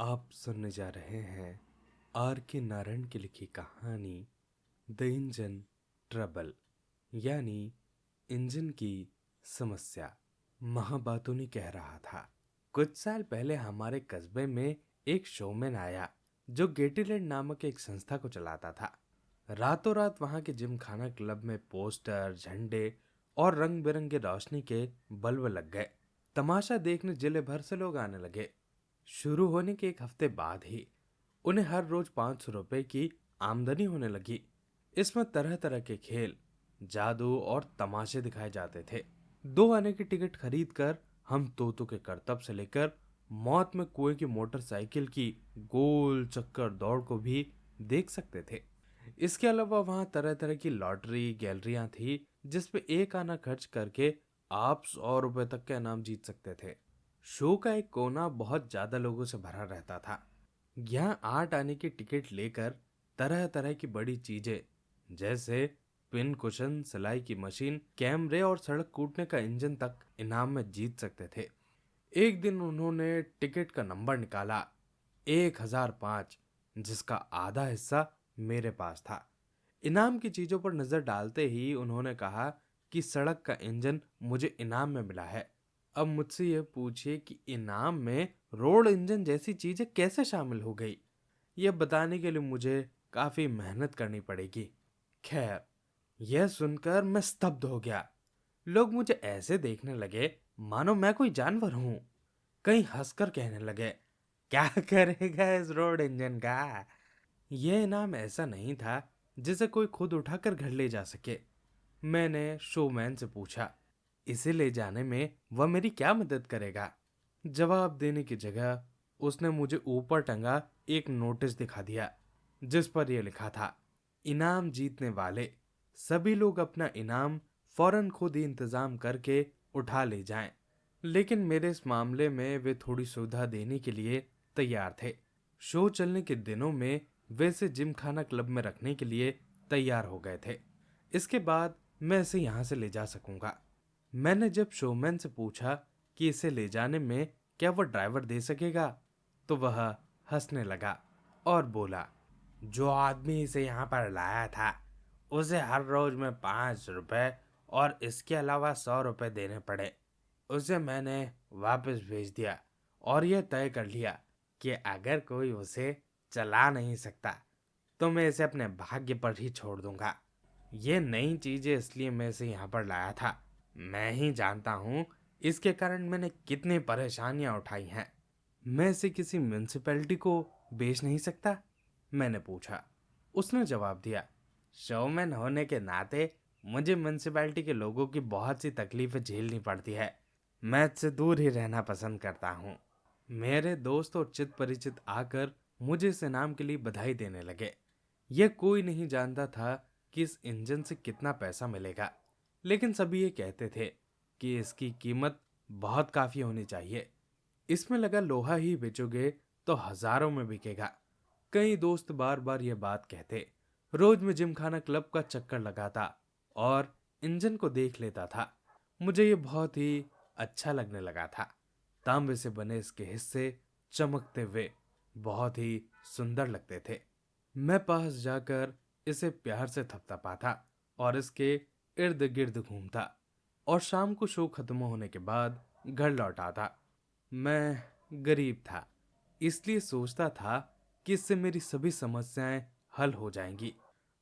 आप सुनने जा रहे हैं आर के नारायण की लिखी कहानी द इंजन ट्रबल, यानी इंजन की समस्या। महाबातुनी कह रहा था, कुछ साल पहले हमारे कस्बे में एक शोमैन आया जो गेटीलैंड नामक एक संस्था को चलाता था। रातों रात वहां के जिम खाना क्लब में पोस्टर, झंडे और रंग बिरंगे रोशनी के बल्ब लग गए। तमाशा देखने जिले भर से लोग आने लगे। शुरू होने के एक हफ्ते बाद ही उन्हें हर रोज 500 रुपए की आमदनी होने लगी। इसमें तरह तरह के खेल, जादू और तमाशे दिखाए जाते थे। 2 आने की टिकट खरीद कर हम तोतों के करतब से लेकर मौत में कुएं की मोटरसाइकिल की गोल चक्कर दौड़ को भी देख सकते थे। इसके अलावा वहां तरह तरह की लॉटरी गैलरियां थी जिसपे 1 आना खर्च करके आप 100 रुपए तक के इनाम जीत सकते थे। शो का एक कोना बहुत ज्यादा लोगों से भरा रहता था। यहाँ 8 आने की टिकट लेकर तरह तरह की बड़ी चीजें जैसे पिन कुशन, सिलाई की मशीन, कैमरे और सड़क कूटने का इंजन तक इनाम में जीत सकते थे। एक दिन उन्होंने टिकट का नंबर निकाला, 1005, जिसका आधा हिस्सा मेरे पास था। इनाम की चीजों पर नजर डालते ही उन्होंने कहा कि सड़क का इंजन मुझे इनाम में मिला है। अब मुझसे यह पूछिए कि इनाम में रोड इंजन जैसी चीजें कैसे शामिल हो गई। यह बताने के लिए मुझे काफी मेहनत करनी पड़ेगी। खैर, यह सुनकर मैं स्तब्ध हो गया। लोग मुझे ऐसे देखने लगे मानो मैं कोई जानवर हूं। कई हंसकर कहने लगे, क्या करेगा इस रोड इंजन का। यह इनाम ऐसा नहीं था जिसे कोई खुद उठाकर घर ले जा सके। मैंने शोमैन से पूछा, इसे ले जाने में वह मेरी क्या मदद करेगा। जवाब देने की जगह उसने मुझे ऊपर टंगा एक नोटिस दिखा दिया जिस पर यह लिखा था, इनाम जीतने वाले सभी लोग अपना इनाम फौरन खुद ही इंतजाम करके उठा ले जाएं। लेकिन मेरे इस मामले में वे थोड़ी सुविधा देने के लिए तैयार थे। शो चलने के दिनों में वे इसे जिम खाना क्लब में रखने के लिए तैयार हो गए थे। इसके बाद मैं इसे यहाँ से ले जा सकूंगा। मैंने जब शोमैन से पूछा कि इसे ले जाने में क्या वह ड्राइवर दे सकेगा, तो वह हंसने लगा और बोला, जो आदमी इसे यहाँ पर लाया था उसे हर रोज में 5 रुपए और इसके अलावा 100 रुपए देने पड़े। उसे मैंने वापस भेज दिया और यह तय कर लिया कि अगर कोई उसे चला नहीं सकता तो मैं इसे अपने भाग्य पर ही छोड़ दूंगा। ये नई चीजें इसलिए मैं इसे यहाँ पर लाया था। मैं ही जानता हूँ इसके कारण मैंने कितनी परेशानियां उठाई हैं। मैं इसे किसी म्युनिसिपैलिटी को बेच नहीं सकता, मैंने पूछा। उसने जवाब दिया, शोमैन होने के नाते मुझे म्युनिसिपैलिटी के लोगों की बहुत सी तकलीफें झेलनी पड़ती है। मैं इससे दूर ही रहना पसंद करता हूँ। मेरे दोस्त और चित परिचित आकर मुझे इस इनाम के लिए बधाई देने लगे। यह कोई नहीं जानता था कि इस इंजन से कितना पैसा मिलेगा, लेकिन सभी ये कहते थे कि इसकी कीमत बहुत काफी होनी चाहिए। इसमें लगा लोहा ही बेचोगे तो हजारों में बिकेगा। कई दोस्त बार बार यह बात कहते। रोज मैं जिमखाना क्लब का चक्कर लगाता और इंजन को देख लेता था। मुझे ये बहुत ही अच्छा लगने लगा था। तांबे से बने इसके हिस्से चमकते हुए बहुत ही सुंदर लगते थे। मैं पास जाकर इसे प्यार से थपथपाता और इसके इर्द गिर्द घूमता और शाम को शो खत्म होने के बाद घर लौट आता। मैं गरीब था, इसलिए सोचता था कि इससे मेरी सभी समस्याएं हल हो जाएंगी।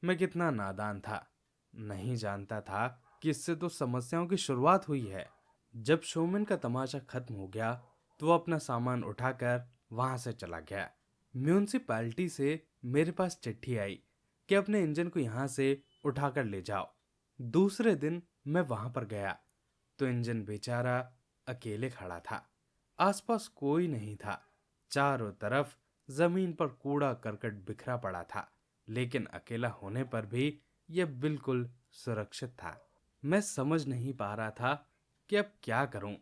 मैं कितना नादान था, नहीं जानता था कि इससे तो समस्याओं की शुरुआत हुई है। जब शोमैन का तमाशा खत्म हो गया तो वो अपना सामान उठाकर वहां से चला गया। म्यूनिसिपैलिटी से मेरे पास चिट्ठी आई कि अपने इंजन को यहाँ से उठाकर ले जाओ। दूसरे दिन मैं वहां पर गया तो इंजन बेचारा अकेले खड़ा था। आसपास कोई नहीं था। चारों तरफ जमीन पर कूड़ा करकट बिखरा पड़ा था, लेकिन अकेला होने पर भी यह बिल्कुल सुरक्षित था। मैं समझ नहीं पा रहा था कि अब क्या करूं,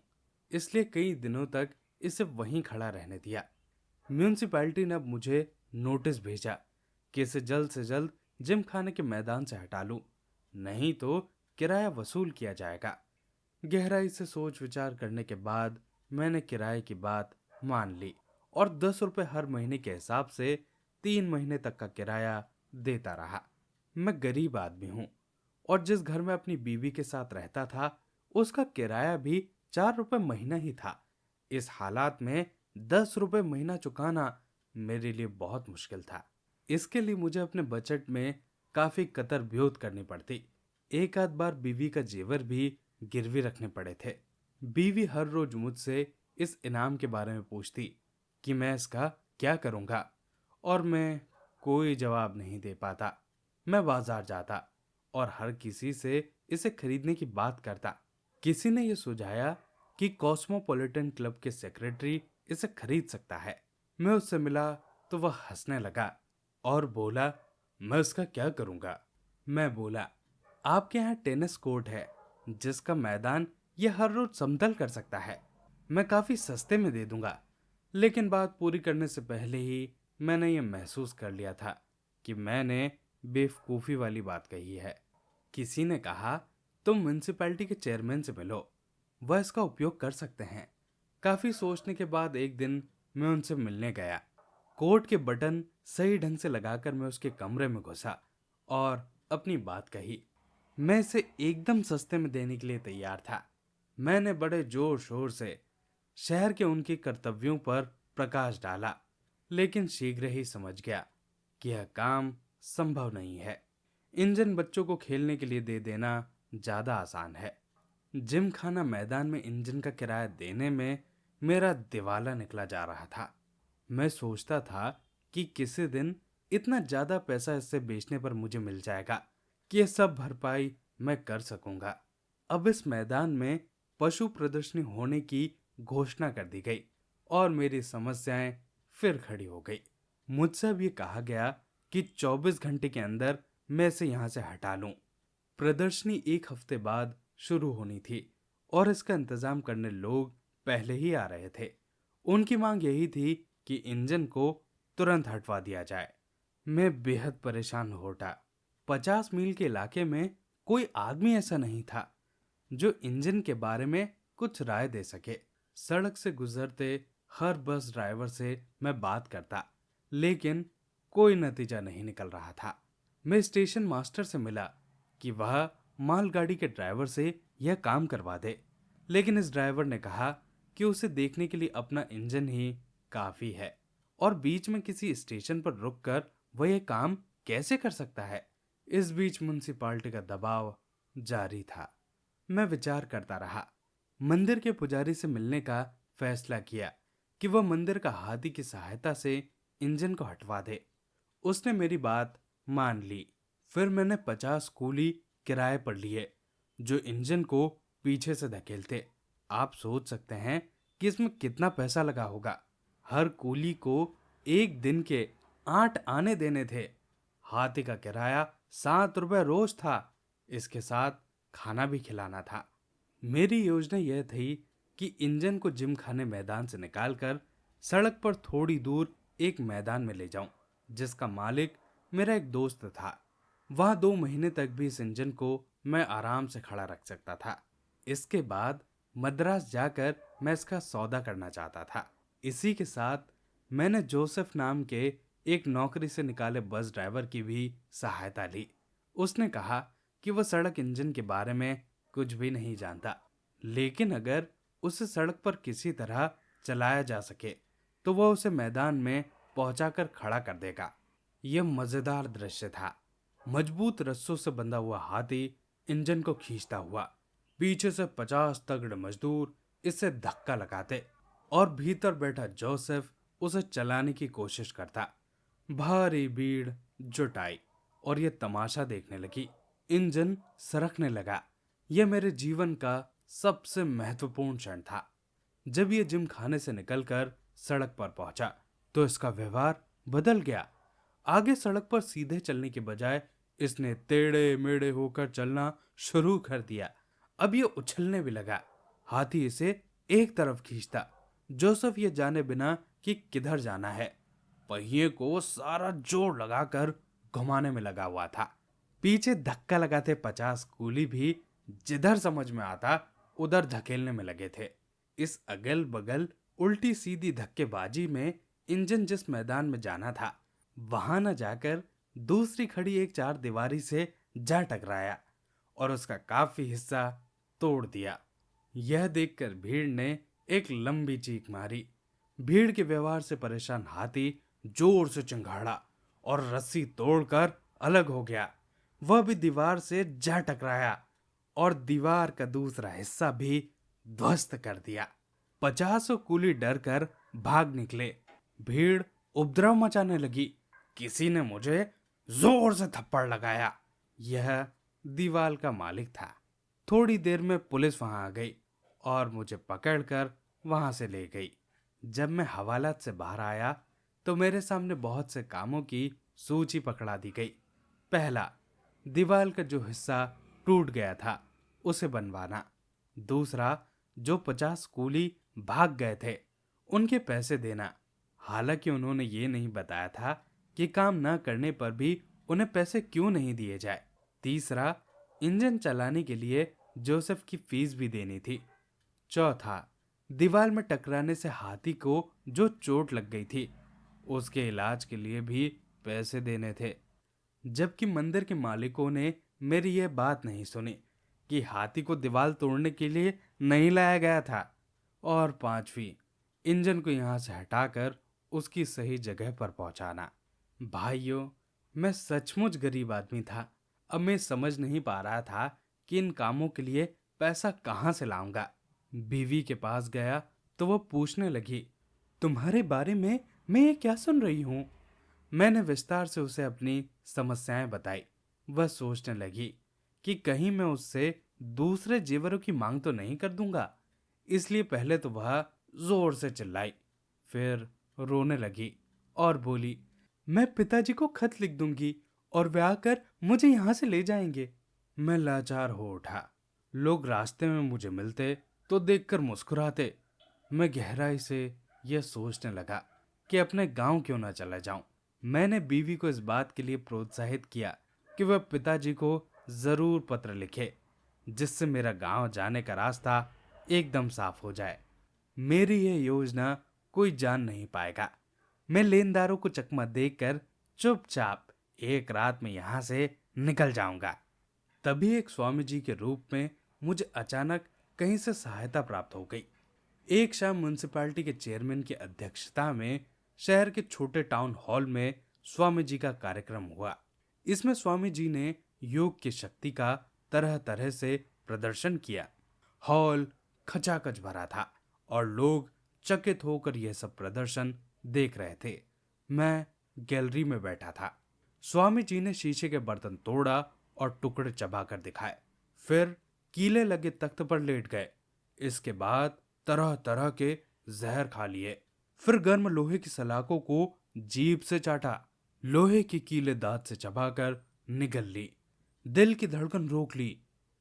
इसलिए कई दिनों तक इसे वहीं खड़ा रहने दिया। म्यूनिसिपैलिटी ने अब मुझे नोटिस भेजा कि इसे जल्द से जल्द जिम खाने के मैदान से हटा लूं, नहीं तो किराया वसूल किया जाएगा। गहराई से सोच विचार करने के बाद मैंने किराए की बात मान ली और 10 रुपए हर महीने के हिसाब से 3 महीने तक का किराया देता रहा। मैं गरीब आदमी हूँ और जिस घर में अपनी बीवी के साथ रहता था उसका किराया भी 4 रुपए महीना ही था। इस हालात में 10 रुपए महीना चुकाना मेरे लिए बहुत मुश्किल था। इसके लिए मुझे अपने बजट में काफी कतर ब्योत करनी पड़ती। एक आध बार बीवी का जेवर भी गिरवी रखने पड़े थे। बीवी हर रोज मुझसे इस इनाम के बारे में पूछती कि मैं इसका क्या करूंगा और मैं कोई जवाब नहीं दे पाता। मैं बाजार जाता और हर किसी से इसे खरीदने की बात करता। किसी ने यह सुझाया कि कॉस्मोपॉलिटन क्लब के सेक्रेटरी इसे खरीद सकता है। मैं उससे मिला तो वह हंसने लगा और बोला, मैं उसका क्या करूंगा। मैं बोला, आपके यहाँ टेनिस कोर्ट है जिसका मैदान यह हर रोज समतल कर सकता है। मैं काफी सस्ते में दे दूंगा। लेकिन बात पूरी करने से पहले ही मैंने ये महसूस कर लिया था कि मैंने बेवकूफी वाली बात कही है। किसी ने कहा, तुम म्युनिसिपैलिटी के चेयरमैन से मिलो, वह इसका उपयोग कर सकते हैं। काफी सोचने के बाद एक दिन मैं उनसे मिलने गया। कोर्ट के बटन सही ढंग से लगाकर मैं उसके कमरे में घुसा और अपनी बात कही। मैं इसे एकदम सस्ते में देने के लिए तैयार था। मैंने बड़े जोर शोर से शहर के उनके कर्तव्यों पर प्रकाश डाला, लेकिन शीघ्र ही समझ गया कि यह काम संभव नहीं है। इंजन बच्चों को खेलने के लिए दे देना ज्यादा आसान है। जिम खाना मैदान में इंजन का किराया देने में मेरा दिवाला निकला जा रहा था। मैं सोचता था कि किसी दिन इतना ज्यादा पैसा इससे बेचने पर मुझे मिल जाएगा कि यह सब भरपाई मैं कर सकूंगा। अब इस मैदान में पशु प्रदर्शनी होने की घोषणा कर दी गई और मेरी समस्याएं फिर खड़ी हो गई। मुझसे अब ये कहा गया कि 24 घंटे के अंदर मैं इसे यहां से हटा लूं। प्रदर्शनी एक हफ्ते बाद शुरू होनी थी और इसका इंतजाम करने लोग पहले ही आ रहे थे। उनकी मांग यही थी कि इंजन को तुरंत हटवा दिया जाए। मैं बेहद परेशान हो उठा। 50 मील के इलाके में कोई आदमी ऐसा नहीं था जो इंजन के बारे में कुछ राय दे सके। सड़क से गुजरते हर बस ड्राइवर से मैं बात करता, लेकिन कोई नतीजा नहीं निकल रहा था। मैं स्टेशन मास्टर से मिला कि वह मालगाड़ी के ड्राइवर से यह काम करवा दे, लेकिन इस ड्राइवर ने कहा कि उसे देखने के लिए अपना इंजन ही काफी है और बीच में किसी स्टेशन पर रुककर वह यह काम कैसे कर सकता है। इस बीच म्युनिसिपालिटी का दबाव जारी था। मैं विचार करता रहा। मंदिर के पुजारी से मिलने का फैसला किया कि वह मंदिर का हाथी की सहायता से इंजन को हटवा दे। उसने मेरी बात मान ली। फिर मैंने 50 कूली किराए पर लिए जो इंजन को पीछे से धकेलते। आप सोच सकते हैं कि इसमें कितना पैसा लगा होगा। हर कूली को एक दिन के 8 आने देने थे। हाथी का किराया 7 रुपए रोज था। इसके साथ खाना भी खिलाना था। मेरी योजना यह थी कि इंजन को जिम खाने मैदान से निकालकर सड़क पर थोड़ी दूर एक मैदान में ले जाऊं, जिसका मालिक मेरा एक दोस्त था। वहां 2 महीने तक भी इस इंजन को मैं आराम से खड़ा रख सकता था। इसके बाद मद्रास जाकर मैं इसका सौदा करना चाहता था। इसी के साथ मैंने जोसेफ नाम के एक नौकरी से निकाले बस ड्राइवर की भी सहायता ली। उसने कहा कि वह सड़क इंजन के बारे में कुछ भी नहीं जानता, लेकिन अगर उसे सड़क पर किसी तरह चलाया जा सके तो वह उसे मैदान में पहुंचाकर खड़ा कर देगा। यह मजेदार दृश्य था। मजबूत रस्सों से बंधा हुआ हाथी इंजन को खींचता हुआ, पीछे से 50 तगड़े मजदूर इसे धक्का लगाते और भीतर बैठा जोसेफ उसे चलाने की कोशिश करता। भारी भीड़ जुट आई और यह तमाशा देखने लगी। इंजन सरकने लगा। यह मेरे जीवन का सबसे महत्वपूर्ण क्षण था। जब यह जिम खाने से निकलकर सड़क पर पहुंचा तो इसका व्यवहार बदल गया। आगे सड़क पर सीधे चलने के बजाय इसने टेढ़े मेढ़े होकर चलना शुरू कर दिया। अब यह उछलने भी लगा। हाथी इसे एक तरफ खींचता, जोसेफ ये जाने बिना कि किधर जाना है पहिए को सारा जोर लगाकर घुमाने में लगा हुआ था। पीछे धक्का लगाते 50 कूली भी जिधर समझ में आता उधर धकेलने में लगे थे। इस अगल बगल उल्टी सीधी धक्केबाजी में इंजन जिस मैदान में जाना था वहां न जाकर दूसरी खड़ी एक चार दीवारी से जा टकराया और उसका काफी हिस्सा तोड़ दिया। यह देखकर भीड़ ने एक लंबी चीख मारी। भीड़ के व्यवहार से परेशान हाथी जोर से चिंघाड़ा और रस्सी तोड़कर अलग हो गया। वह भी दीवार से जा टकराया और दीवार का दूसरा हिस्सा भी ध्वस्त कर दिया। 50 कूली डर कर भाग निकले। भीड़ उपद्रव मचाने लगी। किसी ने मुझे जोर से थप्पड़ लगाया। यह दीवार का मालिक था। थोड़ी देर में पुलिस वहां आ गई और मुझे पकड़कर वहां से ले गई। जब मैं हवालात से बाहर आया तो मेरे सामने बहुत से कामों की सूची पकड़ा दी गई। पहला, दीवार का जो हिस्सा टूट गया था उसे बनवाना। दूसरा, जो 50 कूली भाग गए थे उनके पैसे देना। हालांकि उन्होंने ये नहीं बताया था कि काम न करने पर भी उन्हें पैसे क्यों नहीं दिए जाए। तीसरा, इंजन चलाने के लिए जोसेफ की फीस भी देनी थी। चौथा, दीवार में टकराने से हाथी को जो चोट लग गई थी उसके इलाज के लिए भी पैसे देने थे। जबकि मंदिर के मालिकों ने मेरी यह बात नहीं सुनी कि हाथी को दीवार तोड़ने के लिए नहीं लाया गया था। और पांचवी, इंजन को यहां से हटाकर उसकी सही जगह पर पहुंचाना। भाइयों, मैं सचमुच गरीब आदमी था। अब मैं समझ नहीं पा रहा था कि इन कामों के लिए पैसा कहां से लाऊंगा। बीवी के पास गया तो वह पूछने लगी, तुम्हारे बारे में मैं ये क्या सुन रही हूं? मैंने विस्तार से उसे अपनी समस्याएं बताई। वह सोचने लगी कि कहीं मैं उससे दूसरे जेवरों की मांग तो नहीं कर दूंगा। इसलिए पहले तो वह जोर से चिल्लाई, फिर रोने लगी और बोली, मैं पिताजी को खत लिख दूंगी और वे आकर मुझे यहां से ले जाएंगे। मैं लाचार हो उठा। लोग रास्ते में मुझे मिलते तो देखकर मुस्कुराते। मैं गहराई से यह सोचने लगा कि अपने गांव क्यों ना चला जाऊं। मैंने बीवी को इस बात के लिए प्रोत्साहित किया कि वह पिताजी को जरूर पत्र लिखे, जिससे मेरा गांव जाने का रास्ता एकदम साफ हो जाए। मेरी यह योजना कोई जान नहीं पाएगा। मैं लेनदारों को चकमा देकर चुपचाप एक रात में यहां से निकल जाऊंगा। तभी एक स्वामी जी के रूप में मुझे अचानक कहीं से सहायता प्राप्त हो गई। एक शाम म्युनिसिपैलिटी के चेयरमैन की अध्यक्षता में शहर के छोटे टाउन हॉल में स्वामी जी का कार्यक्रम हुआ। इसमें स्वामी जी ने योग की शक्ति का तरह तरह से प्रदर्शन किया। हॉल खचाखच भरा था और लोग चकित होकर यह सब प्रदर्शन देख रहे थे। मैं गैलरी में बैठा था। स्वामी जी ने शीशे के बर्तन तोड़ा और टुकड़े चबाकर दिखाए। फिर कीले लगे तख्त पर लेट गए। इसके बाद तरह तरह के जहर खा लिए। फिर गर्म लोहे की सलाखों को जीभ से चाटा। लोहे की कीले दांत से चबाकर निगल ली। दिल की धड़कन रोक ली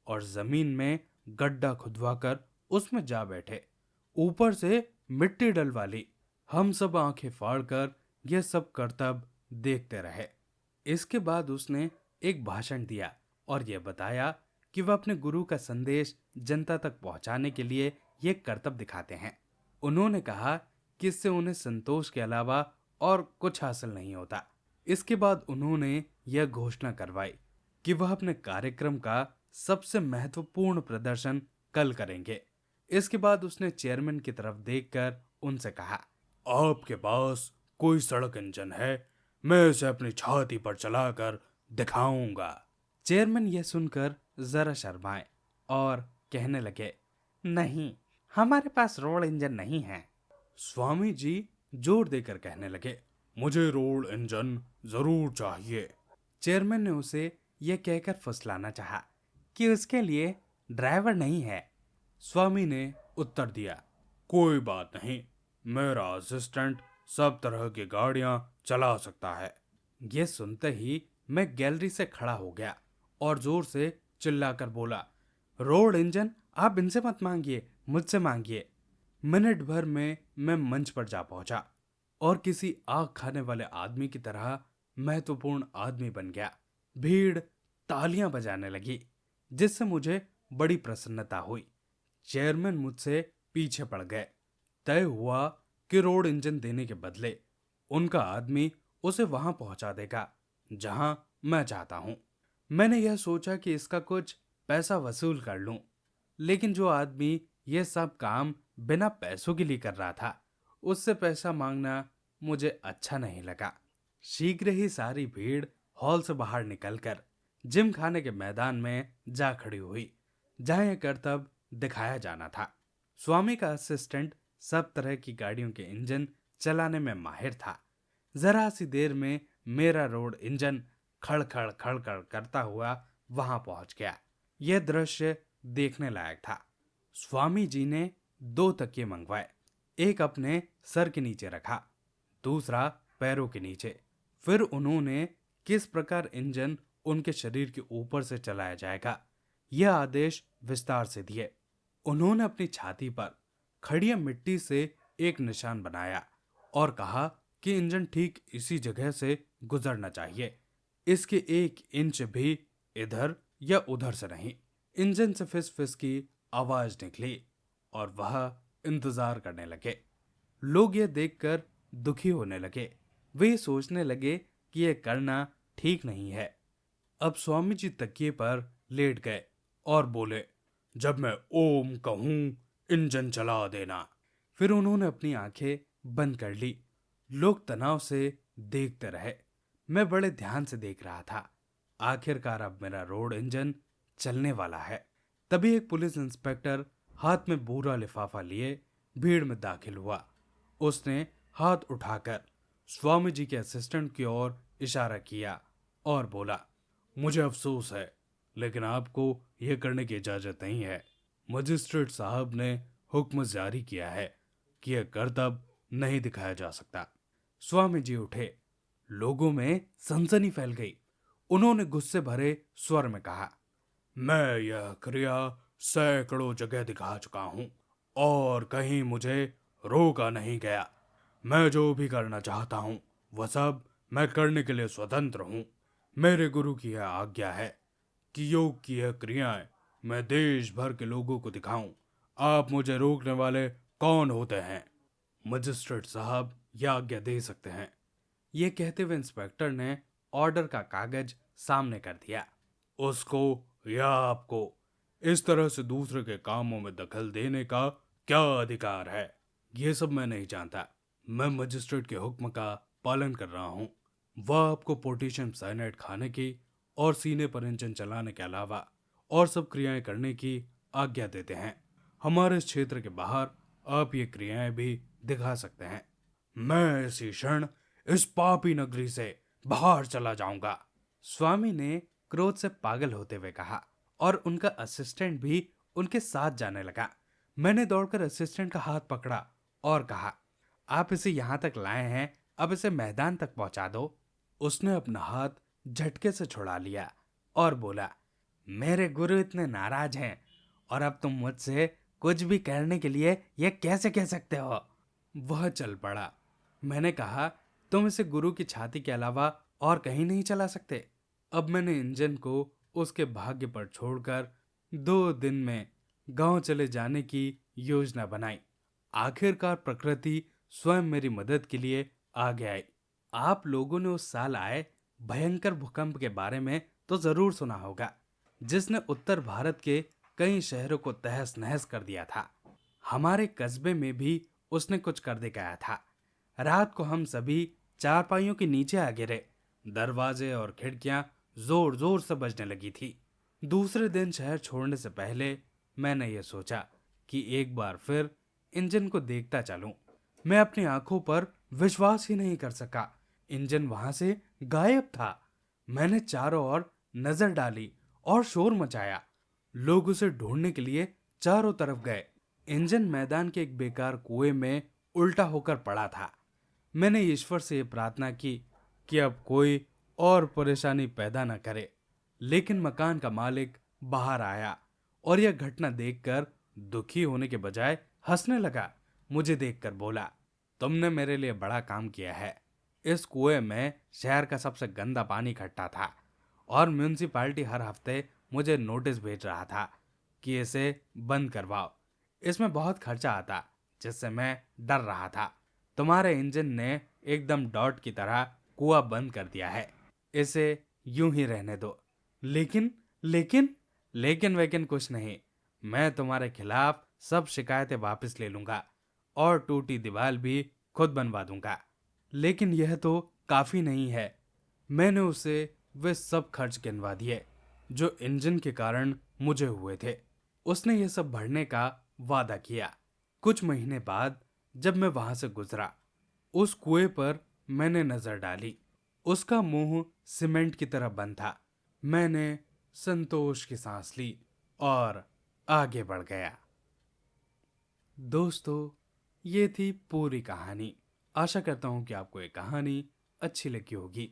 और जमीन में गड्ढा खुदवाकर उसमें जा बैठे। ऊपर से मिट्टी डलवा ली। हम सब आंखें फाड़कर यह सब करतब देखते रहे। इसके बाद उसने एक भाषण दिया और यह बताया कि वह अपने गुरु का संदेश जनता तक पहुंचाने के लिए यह करतब दिखाते हैं। उन्होंने कहा कि इससे उन्हें संतोष के अलावा और कुछ हासिल नहीं होता। इसके बाद उन्होंने यह घोषणा करवाई कि वह अपने कार्यक्रम का सबसे महत्वपूर्ण प्रदर्शन कल करेंगे। इसके बाद उसने चेयरमैन की तरफ देखकर उनसे कहा, आपके पास कोई सड़क इंजन है? मैं इसे अपनी छाती पर चलाकर दिखाऊंगा। चेयरमैन यह सुनकर जरा शर्माए और कहने लगे, नहीं, हमारे पास रोड इंजन नहीं है। स्वामी जी जोर देकर कहने लगे, मुझे रोड इंजन जरूर चाहिए। चेयरमैन ने उसे यह कहकर फुसलाना चाहा कि उसके लिए ड्राइवर नहीं है। स्वामी ने उत्तर दिया, कोई बात नहीं, मेरा असिस्टेंट सब तरह की गाड़ियां चला सकता है। यह सुनते ही मैं गैलरी से खड़ा हो गया और जोर से चिल्लाकर बोला, रोड इंजन आप इनसे मत मांगिए, मुझसे मांगिए। मिनट भर में मैं मंच पर जा पहुंचा और किसी आग खाने वाले आदमी की तरह महत्वपूर्ण आदमी बन गया। भीड़ तालियां बजाने लगी, जिससे मुझे बड़ी प्रसन्नता हुई। चेयरमैन मुझसे पीछे पड़ गए। तय हुआ कि रोड इंजन देने के बदले उनका आदमी उसे वहां पहुंचा देगा जहां मैं चाहता हूं। मैंने यह सोचा कि इसका कुछ पैसा वसूल कर लूं, लेकिन जो आदमी यह सब काम बिना पैसों के लिए कर रहा था, उससे पैसा मांगना मुझे अच्छा नहीं लगा। शीघ्र ही सारी भीड़ हॉल से बाहर निकलकर जिम खाने के मैदान में जा खड़ी हुई, जहां यह कर्तव्य दिखाया जाना था। स्वामी का असिस्टेंट सब तरह की गाड़ियों के इंजन चलाने में माहिर था। जरा सी देर में मेरा रोड इंजन खड़खड़ खड़खड़ करता हुआ वहां पहुंच गया। यह दृश्य देखने लायक था। स्वामी जी ने 2 तकिए मंगवाए। एक अपने सर के नीचे रखा, दूसरा पैरों के नीचे। फिर उन्होंने किस प्रकार इंजन उनके शरीर के ऊपर से चलाया जाएगा, यह आदेश विस्तार से दिए। उन्होंने अपनी छाती पर खड़ी मिट्टी से एक निशान बनाया और कहा कि इंजन ठीक इसी जगह से गुजरना चाहिए, इसके 1 इंच भी इधर या उधर से नहीं। इंजन से फिस फिस की आवाज निकली और वह इंतजार करने लगे। लोग यह देखकर दुखी होने लगे। वे सोचने लगे कि यह करना ठीक नहीं है। अब स्वामी जी तकिए पर लेट गए और बोले, जब मैं ओम कहूं, इंजन चला देना। फिर उन्होंने अपनी आंखें बंद कर ली। लोग तनाव से देखते रहे। मैं बड़े ध्यान से देख रहा था। आखिरकार अब मेरा रोड इंजन चलने वाला है। तभी एक पुलिस इंस्पेक्टर हाथ में पूरा लिफाफा लिए भीड़ में दाखिल हुआ। उसने हाथ उठाकर स्वामी जी के असिस्टेंट की ओर इशारा किया और बोला, मुझे अफसोस है, लेकिन आपको यह करने की इजाजत नहीं है। मजिस्ट्रेट साहब ने हुक्म जारी किया है कि यह कर्तव्य नहीं दिखाया जा सकता। स्वामी जी उठे। लोगों में सनसनी फैल गई। उन्होंने गुस्से भरे स्वर में कहा, मैं यह क्रिया सैकड़ों जगह दिखा चुका हूं और कहीं मुझे रोका नहीं गया। मैं जो भी करना चाहता हूं वह सब मैं करने के लिए स्वतंत्र हूं। मेरे गुरु की यह आज्ञा है कि योग की यह क्रियाएं मैं देश भर के लोगों को दिखाऊं। आप मुझे रोकने वाले कौन होते हैं? मजिस्ट्रेट साहब यह आज्ञा दे सकते हैं। यह कहते हुए इंस्पेक्टर ने ऑर्डर का कागज सामने कर दिया। उसको या आपको इस तरह से दूसरे के कामों में दखल देने का क्या अधिकार है? यह सब मैं नहीं जानता। मैं मजिस्ट्रेट के हुक्म का पालन कर रहा हूं। वह आपको पोटेशियम साइनाइड खाने की और सीने पर इंजन चलाने के अलावा और सब क्रियाएं करने की आज्ञा देते हैं। हमारे इस क्षेत्र के बाहर आप ये क्रियाएं भी दिखा सकते हैं। मैं इसी क्षण इस पापी नगरी से बाहर चला जाऊंगा। स्वामी ने क्रोध से पागल होते हुए कहा और उनका असिस्टेंट भी उनके साथ जाने लगा। मैंने दौड़कर असिस्टेंट का हाथ पकड़ा और कहा, आप इसे यहां तक लाए हैं, अब इसे मैदान तक पहुंचा दो। उसने अपना हाथ झटके से छुड़ा लिया और बोला, मेरे गुरु इतने नाराज हैं और अब तुम मुझसे कुछ भी करने के लिए यह कैसे कह सकते हो? वह चल पड़ा। मैंने कहा, तुम इसे गुरु की छाती के अलावा और कहीं नहीं चला सकते। अब मैंने इंजन को उसके भाग्य पर छोड़कर 2 दिन में गांव चले जाने की योजना बनाई। आखिरकार प्रकृति स्वयं मेरी मदद के लिए आगे आई। आप लोगों ने उस साल आए भयंकर भूकंप के बारे में तो जरूर सुना होगा, जिसने उत्तर भारत के कई शहरों को तहस नहस कर दिया था। हमारे कस्बे में भी उसने कुछ कर दिखाया था। रात को हम सभी चारपाइयों के नीचे आ गिरे। दरवाजे और खिड़कियां जोर जोर से बजने लगी थी। दूसरे दिन शहर छोड़ने से पहले मैंने यह सोचा कि एक बार फिर इंजन को देखता चलूं। मैं अपनी आंखों पर विश्वास ही नहीं कर सका। इंजन वहां से गायब था। मैंने चारों ओर नजर डाली और शोर मचाया। लोग उसे ढूंढने के लिए चारों तरफ गए। इंजन मैदान के एक बेकार कुएं में उल्टा होकर पड़ा था। मैंने ईश्वर से यह प्रार्थना की कि अब कोई और परेशानी पैदा न करे, लेकिन मकान का मालिक बाहर आया और यह घटना देखकर दुखी होने के बजाय हंसने लगा। मुझे देखकर बोला, तुमने मेरे लिए बड़ा काम किया है। इस कुएं में शहर का सबसे गंदा पानी इकट्ठा था और म्यूनिसिपालिटी हर हफ्ते मुझे नोटिस भेज रहा था कि इसे बंद करवाओ। इसमें बहुत खर्चा आता, जिससे मैं डर रहा था। तुम्हारे इंजन ने एकदम डॉट की तरह कुआं बंद कर दिया है। इसे यूं ही रहने दो। लेकिन लेकिन लेकिन वेकिन कुछ नहीं। मैं तुम्हारे खिलाफ सब शिकायतें वापस ले लूंगा और टूटी दीवार भी खुद बनवा दूंगा। लेकिन यह तो काफी नहीं है। मैंने उसे वे सब खर्च गिनवा दिए जो इंजन के कारण मुझे हुए थे। उसने यह सब भरने का वादा किया। कुछ महीने बाद जब मैं वहां से गुजरा, उस कुएं पर मैंने नजर डाली। उसका मुंह सीमेंट की तरह बंद था। मैंने संतोष की सांस ली और आगे बढ़ गया। दोस्तों, ये थी पूरी कहानी। आशा करता हूँ कि आपको ये कहानी अच्छी लगी होगी।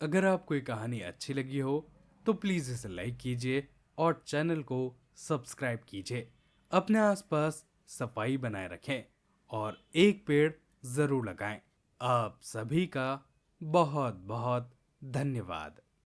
अगर आपको ये कहानी अच्छी लगी हो तो प्लीज़ इसे लाइक कीजिए और चैनल को सब्सक्राइब कीजिए। अपने आसपास सफाई बनाए रखें और एक पेड़ ज़रूर लगाएं। आप सभी का बहुत बहुत धन्यवाद।